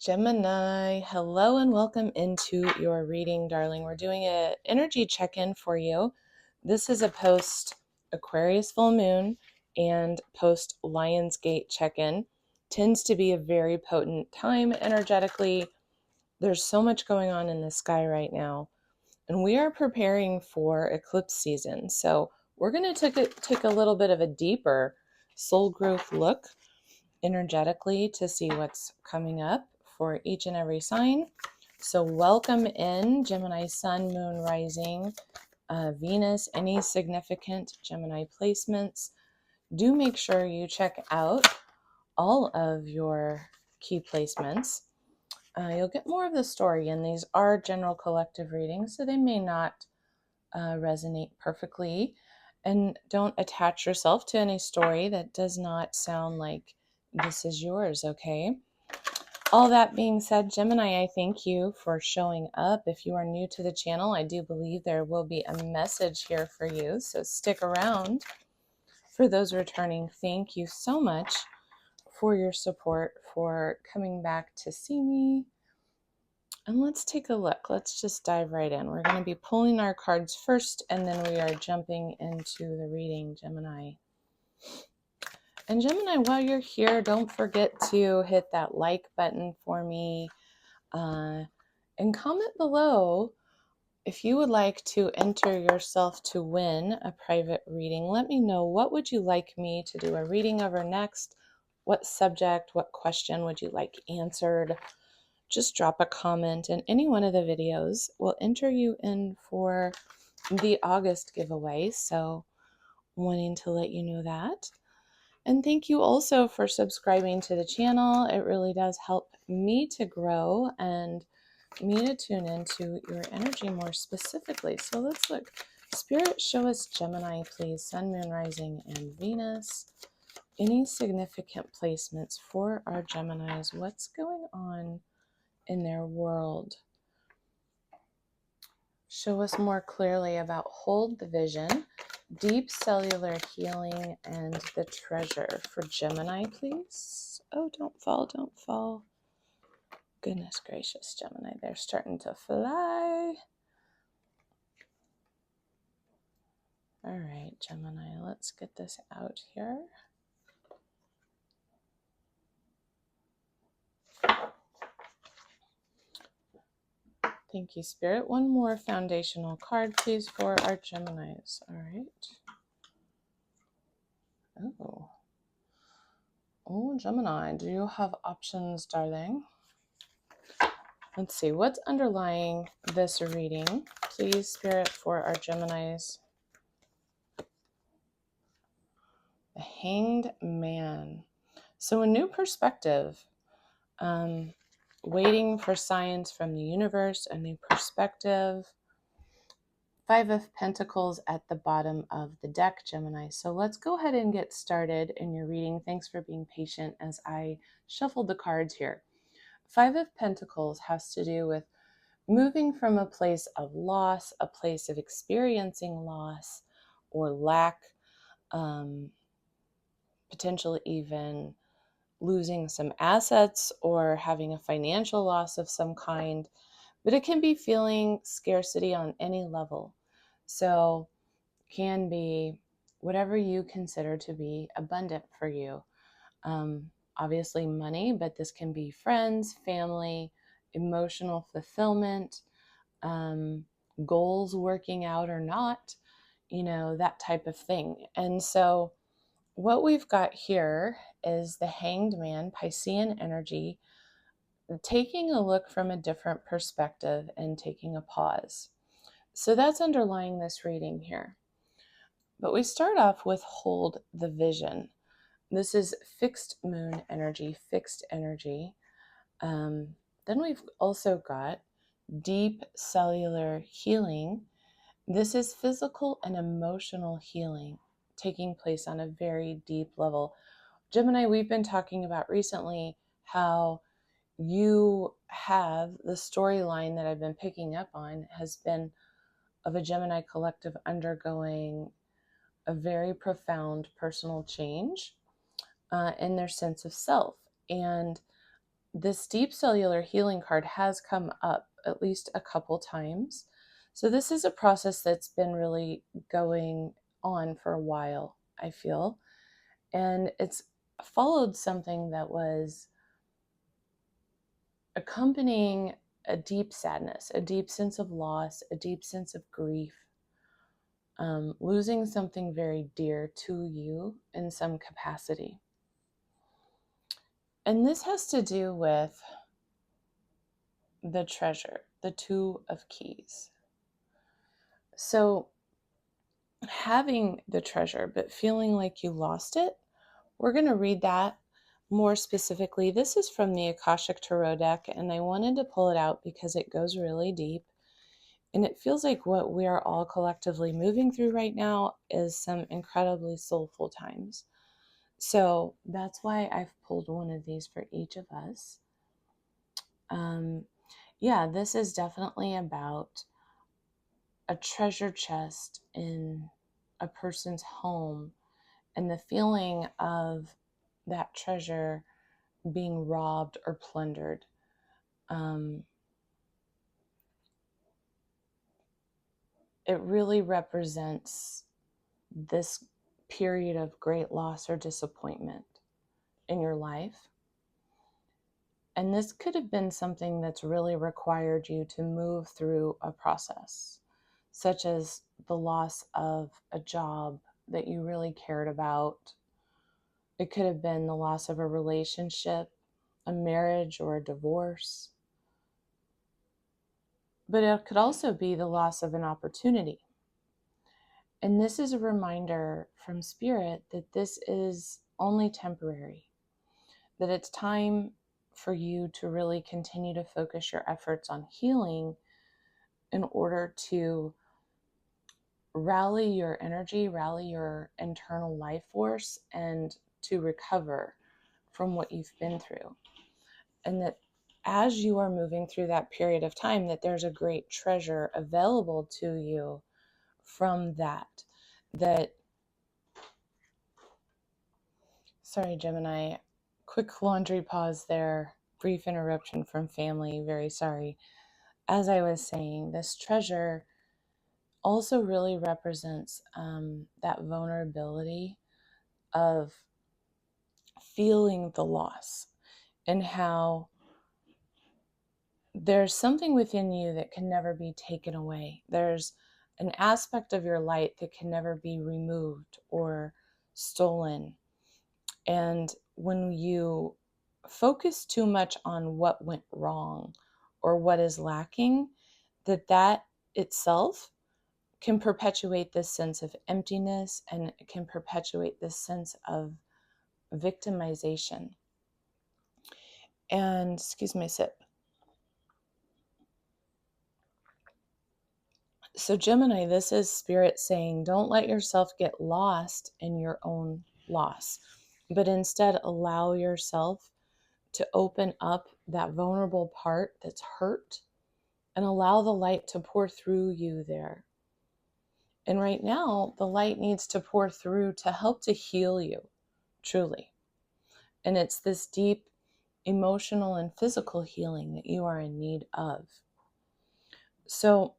Gemini, hello and welcome into your reading, darling. We're doing an energy check-in for you. This is a post Aquarius full moon and post Lionsgate check-in. Tends to be a very potent time energetically. There's so much going on in the sky right now, and we are preparing for eclipse season. So we're going to take a little bit of a deeper soul growth look energetically to see what's coming up for each and every sign. So welcome in Gemini Sun, Moon, Rising, Venus, any significant Gemini placements. Do make sure you check out all of your key placements. You'll get more of the story, and these are general collective readings, so they may not resonate perfectly. And don't attach yourself to any story that does not sound like this is yours, okay? All that being said, Gemini, I thank you for showing up. If you are new to the channel, I do believe there will be a message here for you, so stick around. For those returning, thank you so much for your support, for coming back to see me. And let's take a look. Let's just dive right in. We're going to be pulling our cards first, and then we are jumping into the reading, Gemini. And Gemini, while you're here, don't forget to hit that like button for me and comment below if you would like to enter yourself to win a private reading. Let me know, what would you like me to do a reading over next? What subject, what question would you like answered? Just drop a comment in any one of the videos. We'll enter you in for the August giveaway, so wanting to let you know that. And thank you also for subscribing to the channel. It really does help me to grow and me to tune into your energy more specifically. So let's look. Spirit, show us Gemini, please. Sun, Moon, Rising, and Venus. Any significant placements for our Geminis? What's going on in their world? Show us more clearly about Hold the Vision, Deep Cellular Healing, and the Treasure for Gemini, please. Oh, don't fall, don't fall. Goodness gracious, Gemini, they're starting to fly. All right, Gemini, let's get this out here. Thank you, Spirit. One more foundational card, please, for our Geminis. All right. Oh, Gemini, do you have options, darling? Let's see, what's underlying this reading? Please, Spirit, for our Geminis. The Hanged Man. So a new perspective. Waiting for signs from the universe, a new perspective. Five of Pentacles at the bottom of the deck, Gemini. So let's go ahead and get started in your reading. Thanks for being patient as I shuffled the cards here. Five of Pentacles has to do with moving from a place of loss, a place of experiencing loss or lack, potentially even losing some assets or having a financial loss of some kind. But it can be feeling scarcity on any level. So can be whatever you consider to be abundant for you. Obviously money, but this can be friends, family, emotional fulfillment, goals working out or not, that type of thing. And so what we've got here is the Hanged Man, Piscean energy, taking a look from a different perspective and taking a pause. So that's underlying this reading here. But we start off with Hold the Vision. This is fixed moon energy, fixed energy. Then we've also got Deep Cellular Healing. This is physical and emotional healing taking place on a very deep level. Gemini, we've been talking about recently how you have the storyline that I've been picking up on has been of a Gemini collective undergoing a very profound personal change in their sense of self. And this deep cellular healing card has come up at least a couple times. So this is a process that's been really going on for a while, I feel. And it's followed something that was accompanying a deep sadness, a deep sense of loss, a deep sense of grief, losing something very dear to you in some capacity. And this has to do with the treasure, the Two of Keys. So having the treasure, but feeling like you lost it, we're going to read that more specifically. This is from the Akashic Tarot deck, and I wanted to pull it out because it goes really deep. And it feels like what we are all collectively moving through right now is some incredibly soulful times. So that's why I've pulled one of these for each of us. Yeah, this is definitely about a treasure chest in a person's home and the feeling of that treasure being robbed or plundered. It really represents this period of great loss or disappointment in your life. And this could have been something that's really required you to move through a process, such as the loss of a job that you really cared about. It could have been the loss of a relationship, a marriage, or a divorce. But it could also be the loss of an opportunity. And this is a reminder from Spirit that this is only temporary, that it's time for you to really continue to focus your efforts on healing in order to rally your energy, rally your internal life force, and to recover from what you've been through. And that as you are moving through that period of time, that there's a great treasure available to you from that. Sorry, Gemini, quick laundry pause there, brief interruption from family, very sorry. As I was saying, this treasure also really represents that vulnerability of feeling the loss and how there's something within you that can never be taken away. There's an aspect of your light that can never be removed or stolen. And when you focus too much on what went wrong or what is lacking, that itself can perpetuate this sense of emptiness, and it can perpetuate this sense of victimization. And excuse my sip. So Gemini, this is Spirit saying, don't let yourself get lost in your own loss, but instead allow yourself to open up that vulnerable part that's hurt and allow the light to pour through you there. And right now, the light needs to pour through to help to heal you, truly. And it's this deep emotional and physical healing that you are in need of. So,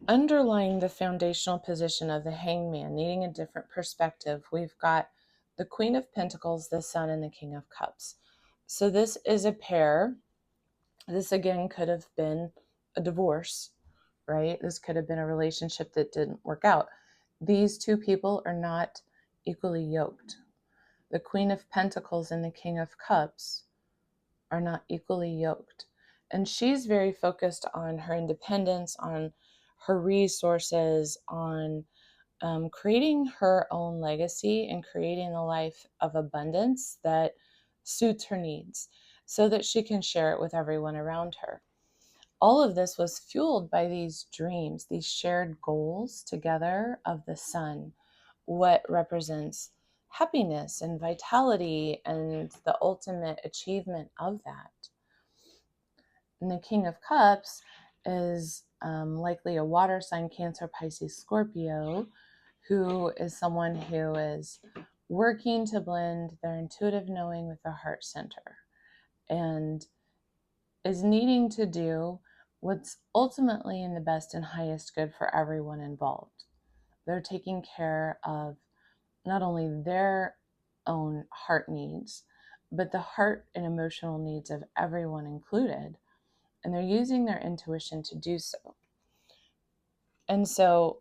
underlying the foundational position of the Hangman, needing a different perspective, we've got the Queen of Pentacles, the Sun, and the King of Cups. So this is a pair. This again could have been a divorce, right? This could have been a relationship that didn't work out. These two people are not equally yoked. The Queen of Pentacles and the King of Cups are not equally yoked. And she's very focused on her independence, on her resources, on creating her own legacy and creating a life of abundance that suits her needs so that she can share it with everyone around her. All of this was fueled by these dreams, these shared goals together of the Sun, what represents happiness and vitality and the ultimate achievement of that. And the King of Cups is likely a water sign, Cancer, Pisces, Scorpio, who is someone who is working to blend their intuitive knowing with their heart center. and is needing to do what's ultimately in the best and highest good for everyone involved. They're taking care of not only their own heart needs, but the heart and emotional needs of everyone included. And they're using their intuition to do so. And so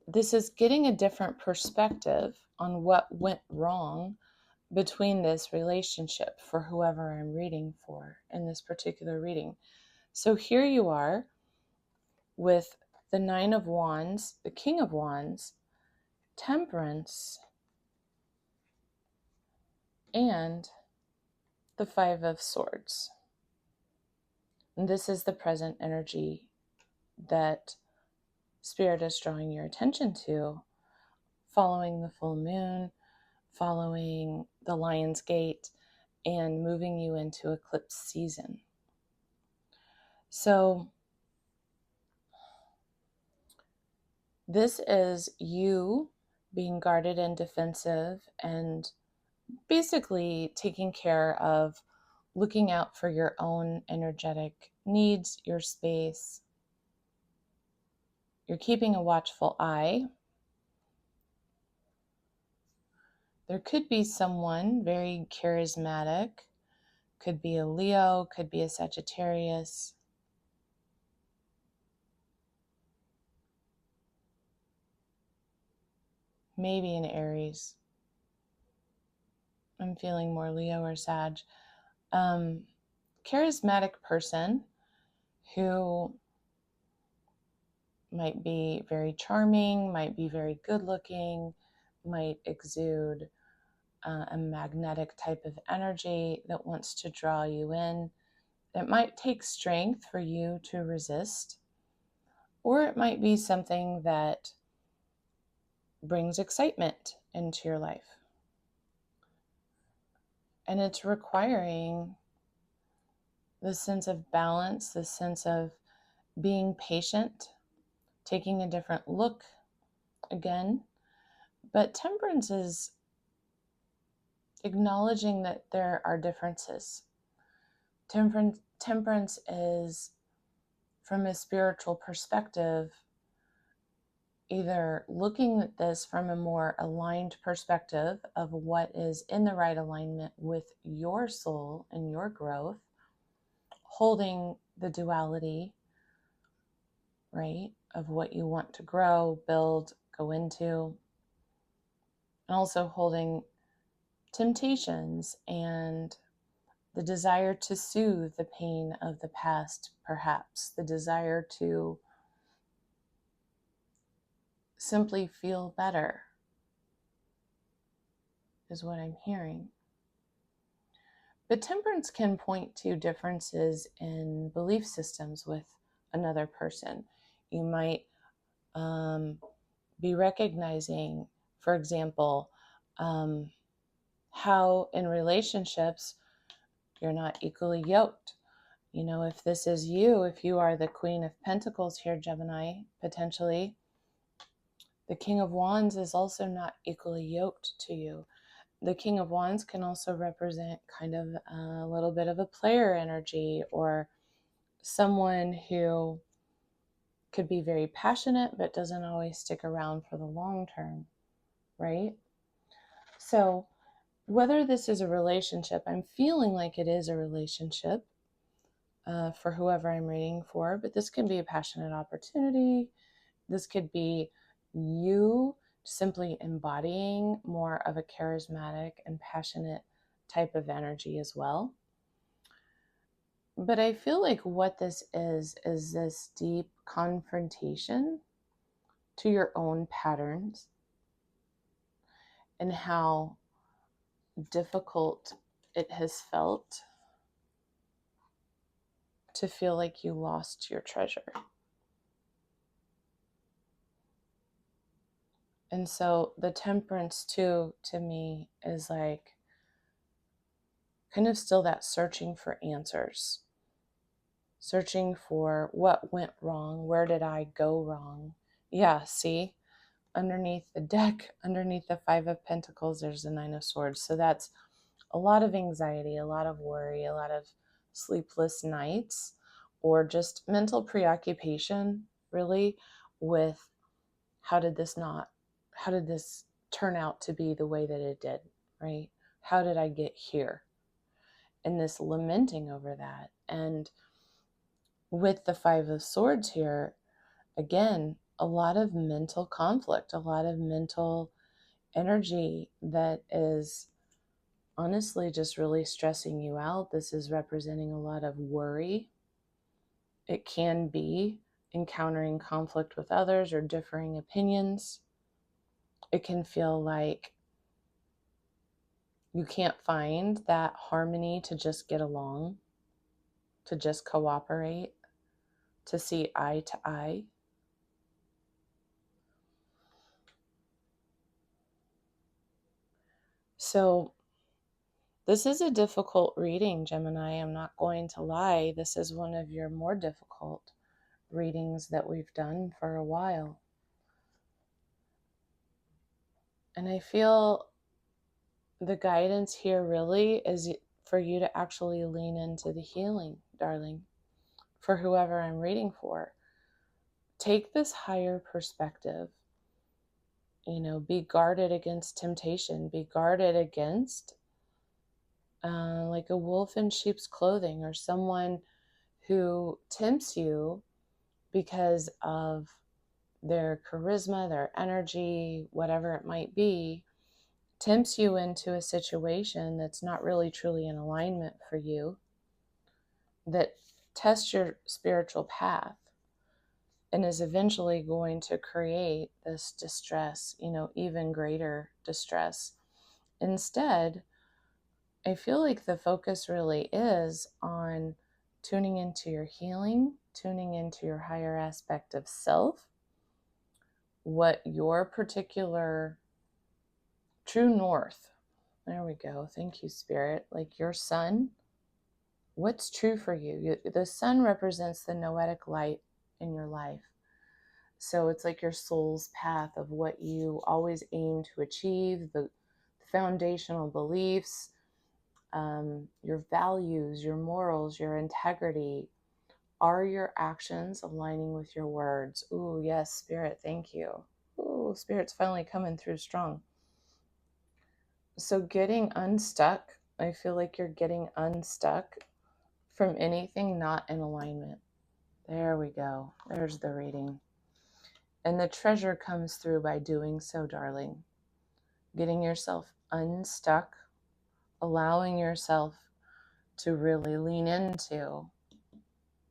this is getting a different perspective on what went wrong between this relationship for whoever I'm reading for in this particular reading. So here you are with the Nine of Wands, the King of Wands, Temperance, and the Five of Swords. And this is the present energy that Spirit is drawing your attention to, following the full moon, following the Lion's Gate, and moving you into eclipse season. So this is you being guarded and defensive and basically taking care of looking out for your own energetic needs, your space. You're keeping a watchful eye. There could be someone very charismatic, could be a Leo, could be a Sagittarius. Maybe an Aries. I'm feeling more Leo or Sag. Charismatic person who might be very charming, might be very good looking, might exude a magnetic type of energy that wants to draw you in. It might take strength for you to resist, or it might be something that brings excitement into your life. And it's requiring this sense of balance, this sense of being patient, taking a different look again. But temperance is acknowledging that there are differences. Temperance is, from a spiritual perspective, either looking at this from a more aligned perspective of what is in the right alignment with your soul and your growth, holding the duality, right, of what you want to grow, build, go into, and also holding temptations and the desire to soothe the pain of the past, perhaps, the desire to simply feel better is what I'm hearing. But temperance can point to differences in belief systems with another person. You might be recognizing, for example, how in relationships you're not equally yoked. You know, if this is you, if you are the Queen of Pentacles here, Gemini, potentially, the King of Wands is also not equally yoked to you. The King of Wands can also represent kind of a little bit of a player energy, or someone who could be very passionate but doesn't always stick around for the long term, right? So whether this is a relationship, I'm feeling like it is a relationship for whoever I'm reading for, but this can be a passionate opportunity. This could be you simply embodying more of a charismatic and passionate type of energy as well. But I feel like what this is this deep confrontation to your own patterns and how difficult it has felt to feel like you lost your treasure. And so the temperance too, to me, is like kind of still that searching for answers, searching for what went wrong, where did I go wrong? Yeah, see, underneath the deck, underneath the Five of Pentacles, there's the Nine of Swords. So that's a lot of anxiety, a lot of worry, a lot of sleepless nights, or just mental preoccupation, really, with how did this turn out to be the way that it did, right? How did I get here? And this lamenting over that. And with the Five of Swords here, again, a lot of mental conflict, a lot of mental energy that is honestly just really stressing you out. This is representing a lot of worry. It can be encountering conflict with others or differing opinions. It can feel like you can't find that harmony to just get along, to just cooperate, to see eye to eye. So this is a difficult reading, Gemini. I'm not going to lie. This is one of your more difficult readings that we've done for a while. And I feel the guidance here really is for you to actually lean into the healing, darling, for whoever I'm reading for. Take this higher perspective. Be guarded against temptation. Be guarded against like a wolf in sheep's clothing, or someone who tempts you because of their charisma, their energy, whatever it might be, tempts you into a situation that's not really truly in alignment for you, that tests your spiritual path and is eventually going to create this distress, even greater distress. Instead, I feel like the focus really is on tuning into your healing, tuning into your higher aspect of self, what your particular true north, there we go, thank you, Spirit, like your sun, what's true for you. The sun represents the noetic light in your life. So it's like your soul's path of what you always aim to achieve, the foundational beliefs, your values, your morals, your integrity. Are your actions aligning with your words? Ooh, yes, Spirit, thank you. Ooh, Spirit's finally coming through strong. So getting unstuck, I feel like you're getting unstuck from anything not in alignment. There we go. There's the reading. And the treasure comes through by doing so, darling. Getting yourself unstuck, allowing yourself to really lean into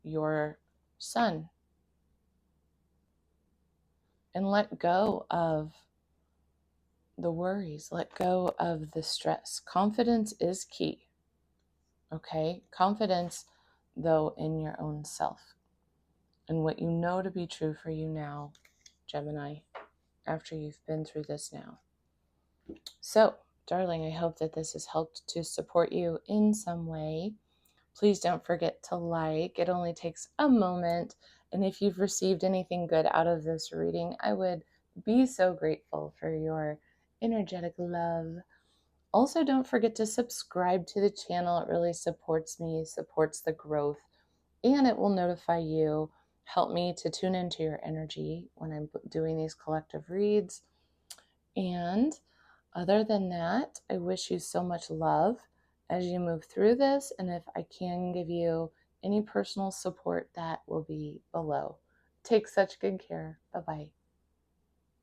your sun and let go of the worries, let go of the stress. Confidence is key, okay? Confidence, though, in your own self and what you know to be true for you now, Gemini, after you've been through this now. So, darling, I hope that this has helped to support you in some way. Please don't forget to like. It only takes a moment. And if you've received anything good out of this reading, I would be so grateful for your energetic love. Also, don't forget to subscribe to the channel. It really supports me, supports the growth, and it will notify you, help me to tune into your energy when I'm doing these collective reads. And other than that, I wish you so much love as you move through this. And if I can give you any personal support, that will be below. Take such good care. Bye-bye.